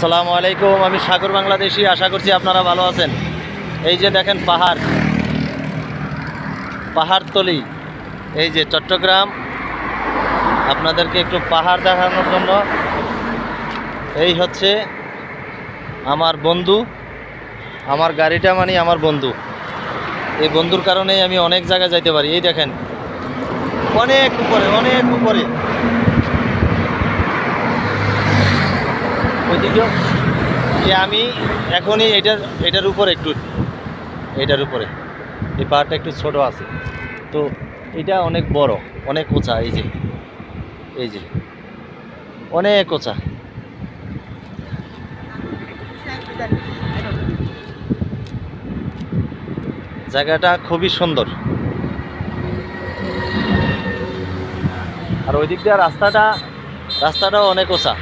আসসালামু আলাইকুম। আমি সাগর বাংলাদেশি, আশা করছি আপনারা ভালো আছেন। এই যে দেখেন পাহাড়তলি, এই যে চট্টগ্রাম। আপনাদেরকে একটু পাহাড় দেখানোর জন্য এই হচ্ছে আমার বন্ধু, আমার গাড়িটা মানে আমার বন্ধু। এই বন্ধুর কারণেই আমি অনেক জায়গায় যাইতে পারি। এই দেখেন অনেক উপরে ওইদিকেও আমি এখনই এটার উপরে এটার উপরে এই পাহাড়টা একটু ছোট আছে, তো এটা অনেক বড়, অনেক উঁচা। এই যে অনেক উঁচা জায়গাটা, খুবই সুন্দর। আর ওই দিক দিয়ে রাস্তাটাও অনেক উঁচা।